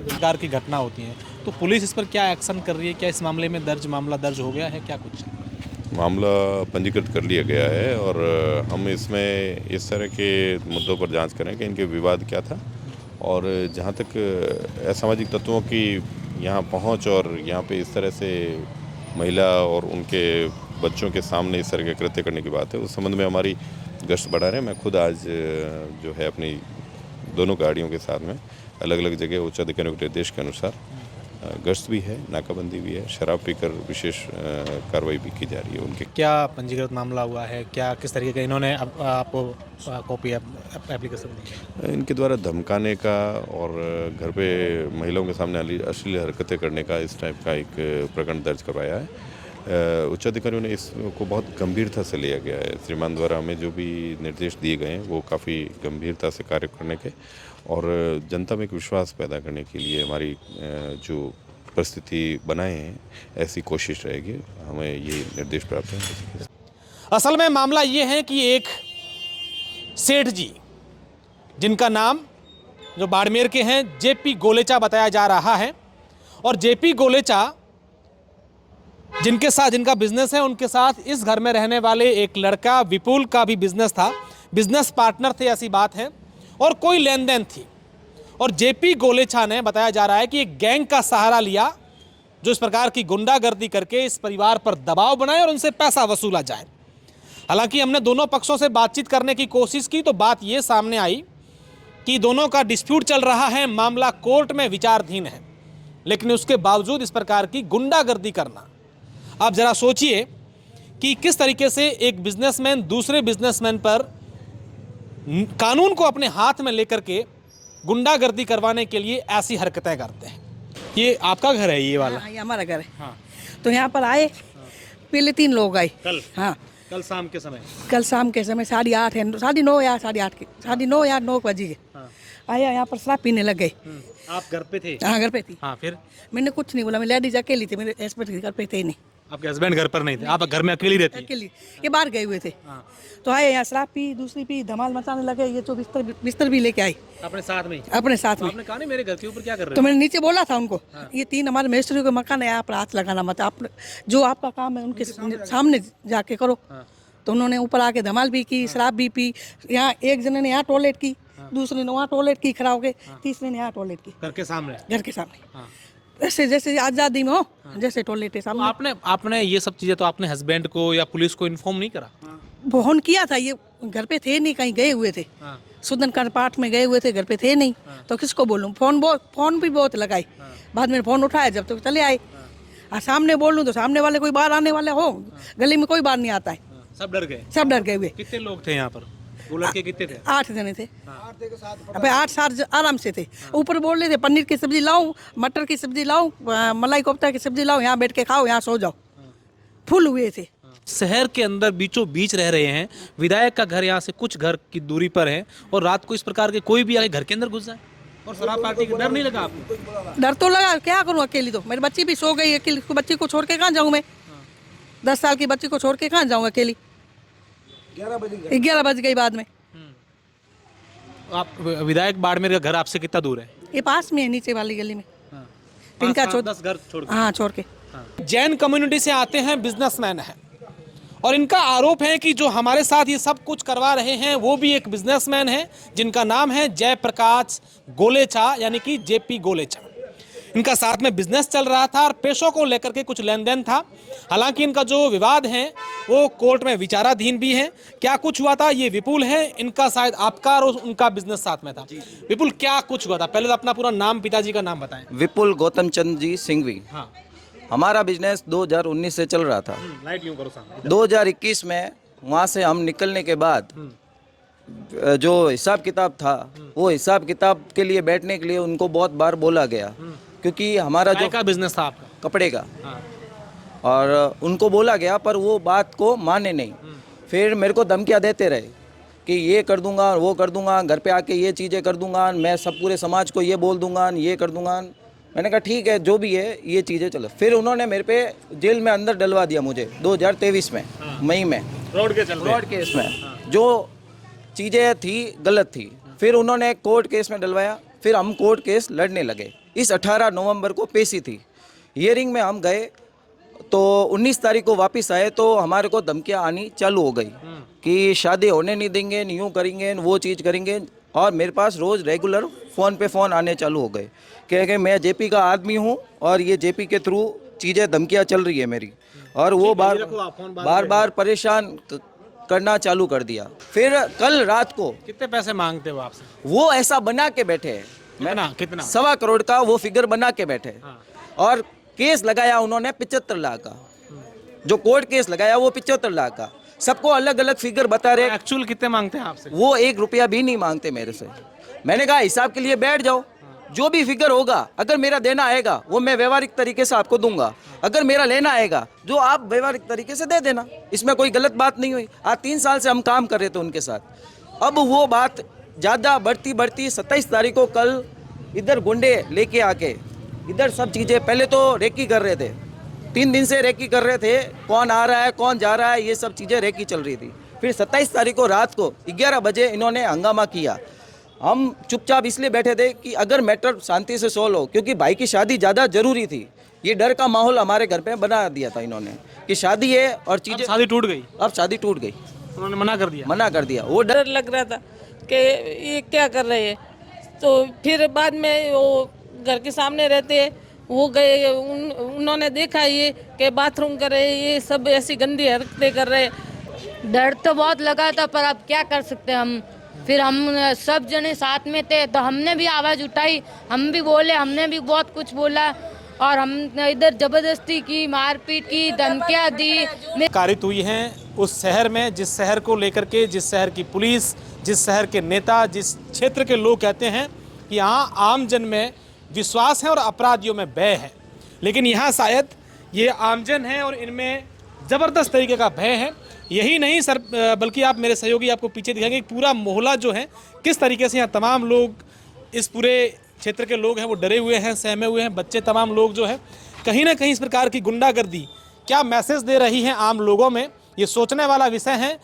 प्रकार की घटना होती है, तो पुलिस इस पर क्या एक्शन कर रही है? क्या इस मामले में मामला दर्ज हो गया है, क्या कुछ? मामला पंजीकृत कर लिया गया है और हम इसमें इस तरह के मुद्दों पर जांच करें कि इनके विवाद क्या था और जहां तक असामाजिक तत्वों की यहां पहुंच और यहां पे इस तरह से महिला और उनके बच्चों के सामने इस तरह के कृत्य करने की बात है, उस संबंध में हमारी गश्त बढ़ा रहे हैं। मैं खुद आज जो है अपनी दोनों गाड़ियों के साथ में अलग अलग जगह उच्च अधिकारियों के निर्देश के अनुसार गश्त भी है, नाकाबंदी भी है, शराब पीकर विशेष कार्रवाई भी की जा रही है उनके। क्या पंजीकृत मामला हुआ है? क्या किस तरीके का इन्होंने आपको कॉपी एप्लीकेशन दी? इनके द्वारा धमकाने का और घर पे महिलाओं के सामने अश्लील हरकतें करने का इस टाइप का एक प्रकरण दर्ज करवाया है। उच्च अधिकारियों ने इसको बहुत गंभीरता से लिया गया है। श्रीमान द्वारा हमें जो भी निर्देश दिए गए हैं वो काफ़ी गंभीरता से कार्य करने के और जनता में एक विश्वास पैदा करने के लिए हमारी जो परिस्थिति बनाए हैं ऐसी कोशिश रहेगी। हमें ये निर्देश प्राप्त है। असल में मामला ये है कि एक सेठ जी, जिनका नाम जो बाड़मेर के हैं जेपी गोलेचा बताया जा रहा है, और जेपी गोलेचा जिनका बिजनेस है, उनके साथ इस घर में रहने वाले एक लड़का विपुल का भी बिजनेस था, बिजनेस पार्टनर थे ऐसी बात है, और कोई लेन देन थी। और जेपी गोलेचा ने बताया जा रहा है कि एक गैंग का सहारा लिया जो इस प्रकार की गुंडागर्दी करके इस परिवार पर दबाव बनाए और उनसे पैसा वसूला जाए। हालांकि हमने दोनों पक्षों से बातचीत करने की कोशिश की तो बात ये सामने आई कि दोनों का डिस्प्यूट चल रहा है, मामला कोर्ट में विचाराधीन है, लेकिन उसके बावजूद इस प्रकार की गुंडागर्दी करना, आप जरा सोचिए कि किस तरीके से एक बिजनेसमैन दूसरे बिजनेसमैन पर कानून को अपने हाथ में लेकर के गुंडागर्दी करवाने के लिए ऐसी हरकतें करते हैं। ये आपका घर है ये वाला? हाँ, ये हमारा घर है। हाँ। तो यहाँ पर आए, पहले 3 लोग आए कल? हाँ, कल शाम के समय? कल शाम के समय 8:30 है, 9:30 या 8:30 के 9:30 या 9 बजे के हाँ। आया, यहाँ पर शराब पीने लग गए। आप घर पे थे? हाँ, घर पे थी। हाँ, फिर? मैंने कुछ नहीं बोला, मैं लेडीज अकेली थी, मेरे हस्बैंड घर पे थे नहीं। आपके हस्बैंड घर पर नहीं थे? आप घर में अकेली रहती? अकेली, ये बाहर गए हुए थे। हाँ। तो आए, यहाँ शराब पी, दूसरी पी, धमाल मचाने लगे। ये तो बिस्तर भी लेके आई अपने साथ में? अपने साथ में। आपने कहा नहीं मेरे घर के ऊपर क्या कर रहे हो? तो मैंने नीचे बोला था उनको, ये 3 हमारे मिस्त्री के मकान है, यहाँ पर हाथ लगाना मत, आप जो आपका काम है उनके सामने जाके करो। तो उन्होंने ऊपर आके धमाल भी की, शराब भी पी। यहाँ एक जने ने यहाँ टॉयलेट की, दूसरे ने वहाँ टॉयलेट की, खड़ा हो गए, तीसरे ने यहाँ टॉयलेट की घर के सामने? घर के सामने। ऐसे जैसे आज़ादी में हो, जैसे टॉयलेट है सामने। आपने ये सब चीजें तो आपने हस्बैंड को या पुलिस को इन्फॉर्म नहीं करा? फोन किया था, ये घर पे थे नहीं, कहीं गए हुए थे, सुदन का पाठ में गए हुए थे, घर पे थे नहीं। तो किसको बोलूं, फोन भी बहुत लगाई, बाद में फोन उठाया जब तक चले आए। और सामने बोलूं तो सामने वाले कोई बाहर आने वाले हो, गली में कोई बाहर नहीं आता है। सब डर गए? सब डर गए हुए। कितने लोग थे यहाँ पर? वो लड़के कितने थे? 8 जने थे। अबे 8-7 आराम से थे। ऊपर बोल रहे थे पनीर की सब्जी लाऊं, मटर की सब्जी लाऊं, मलाई कोफ्ता की सब्जी लाऊं, यहाँ बैठ के खाओ, यहाँ सो जाओ। फुल हुए थे। शहर के अंदर बीचों बीच रह रहे हैं, विधायक का घर यहाँ से कुछ घर की दूरी पर है, और रात को इस प्रकार के कोई भी आके घर के अंदर घुस जाए और शराब पार्टी का डर नहीं लगा आपको? डर तो लगा, क्या करूँ अकेली, तो मेरी बच्ची भी सो गई अकेली, बच्ची को छोड़ के कहाँ जाऊँ मैं? 10 साल की बच्ची को छोड़ के कहाँ जाऊँ अकेली? 11 बज गई बाद में। आप विधायक बाड़मेर का घर आपसे कितना दूर है? ये पास में है, नीचे वाली गली में। 10 घर छोड़ के? हाँ, छोड़ के। जैन कम्युनिटी से आते हैं, बिजनेसमैन हैं, और इनका आरोप है कि जो हमारे साथ ये सब कुछ करवा रहे हैं वो भी एक बिजनेसमैन है, जिनका नाम है जयप्रकाश गोलेचा, यानी कि जेपी गोलेचा। इनका साथ में बिजनेस चल रहा था और पैसों को लेकर के कुछ लेन देन था। हालांकि इनका जो विवाद है वो कोर्ट में विचाराधीन भी है। क्या कुछ हुआ था? ये विपुल है, इनका शायद आपका और उनका बिजनेस साथ में था। विपुल, क्या कुछ हुआ था? पहले तो अपना पूरा नाम, पिताजी का नाम बताएं। विपुल गौतम चंद जी सिंघवी। हाँ। हमारा बिजनेस 2019 से चल रहा था। लाइट यूं करो सामने। 2021 में वहाँ से हम निकलने के बाद जो हिसाब किताब था, वो हिसाब किताब के लिए बैठने के लिए उनको बहुत बार बोला गया, क्योंकि हमारा जो का बिजनेस था आपका? कपड़े का। हाँ। और उनको बोला गया पर वो बात को माने नहीं। फिर मेरे को धमकियाँ देते रहे कि ये कर दूंगा, वो कर दूंगा, घर पे आके ये चीज़ें कर दूंगा, मैं सब पूरे समाज को ये बोल दूंगा, ये कर दूंगा। मैंने कहा ठीक है, जो भी है ये चीज़ें चलो। फिर उन्होंने मेरे पे जेल में अंदर डलवा दिया मुझे 2023 में। मई में रोड के चलते? रोड केस में। जो चीज़ें थी गलत थी। फिर उन्होंने कोर्ट केस में डलवाया, फिर हम कोर्ट केस लड़ने लगे। इस 18 नवंबर को पेशी थी, हियरिंग में हम गए तो 19 तारीख को वापस आए तो हमारे को धमकियाँ आनी चालू हो गई कि शादी होने नहीं देंगे, यूँ करेंगे, वो चीज़ करेंगे। और मेरे पास रोज़ रेगुलर फ़ोन पे फ़ोन आने चालू हो गए कि मैं जेपी का आदमी हूँ और ये जेपी के थ्रू चीज़ें धमकियाँ चल रही है मेरी। और वो बार परेशान करना चालू कर दिया। फिर कल रात को कितने पैसे मांगते हो आपसे? वो ऐसा बना के बैठे हैं, कितना? 1.25 करोड़ का वो फिगर बना के बैठे हैं। और केस लगाया उन्होंने 75 लाख का, जो कोर्ट केस लगाया वो 75 लाख का। सबको अलग अलग फिगर बता रहे। एक्चुअल कितने मांगते हैं आपसे? वो 1 रुपया भी नहीं मांगते मेरे से। मैंने कहा हिसाब के लिए बैठ जाओ, जो भी फिगर होगा अगर मेरा देना आएगा वो मैं व्यवहारिक तरीके से आपको दूंगा, अगर मेरा लेना आएगा जो आप व्यवहारिक तरीके से दे देना, इसमें कोई गलत बात नहीं हुई। आज 3 साल से हम काम कर रहे थे उनके साथ। अब वो बात ज़्यादा बढ़ती 27 तारीख को कल इधर गुंडे लेके आके इधर सब चीज़ें, पहले तो रेकी कर रहे थे, 3 दिन से रेकी कर रहे थे, कौन आ रहा है कौन जा रहा है ये सब चीज़ें रेकी चल रही थी। फिर 27 तारीख को रात को 11 बजे इन्होंने हंगामा किया। हम चुपचाप इसलिए बैठे थे कि अगर मैटर शांति से सोल्व हो, क्योंकि भाई की शादी ज़्यादा ज़रूरी थी। ये डर का माहौल हमारे घर पे बना दिया था इन्होंने कि शादी है और चीज़ें, शादी टूट गई। अब शादी टूट गई, उन्होंने मना कर दिया। वो डर डर लग रहा था कि ये क्या कर रहे हैं। तो फिर बाद में वो घर के सामने रहते, वो गए, उन्होंने देखा ये कि बाथरूम कर रहे, ये सब ऐसी गंदी हरकतें कर रहे। डर तो बहुत लगा था पर अब क्या कर सकते हैं हम। फिर हम सब जने साथ में थे तो हमने भी आवाज़ उठाई, हम भी बोले, हमने भी बहुत कुछ बोला और हम इधर जबरदस्ती की, मारपीट की, धमकियाँ दी। कारित हुई हैं उस शहर में, जिस शहर को लेकर के, जिस शहर की पुलिस, जिस शहर के नेता, जिस क्षेत्र के लोग कहते हैं कि यहाँ आमजन में विश्वास है और अपराधियों में भय है। लेकिन यहाँ शायद ये आमजन है और इनमें ज़बरदस्त तरीके का भय है। यही नहीं सर, बल्कि आप मेरे सहयोगी आपको पीछे दिखाएंगे पूरा मोहल्ला जो है किस तरीके से यहाँ तमाम लोग, इस पूरे क्षेत्र के लोग हैं वो डरे हुए हैं, सहमे हुए हैं। बच्चे तमाम लोग जो है कहीं ना कहीं इस प्रकार की गुंडागर्दी क्या मैसेज दे रही है आम लोगों में, ये सोचने वाला विषय है।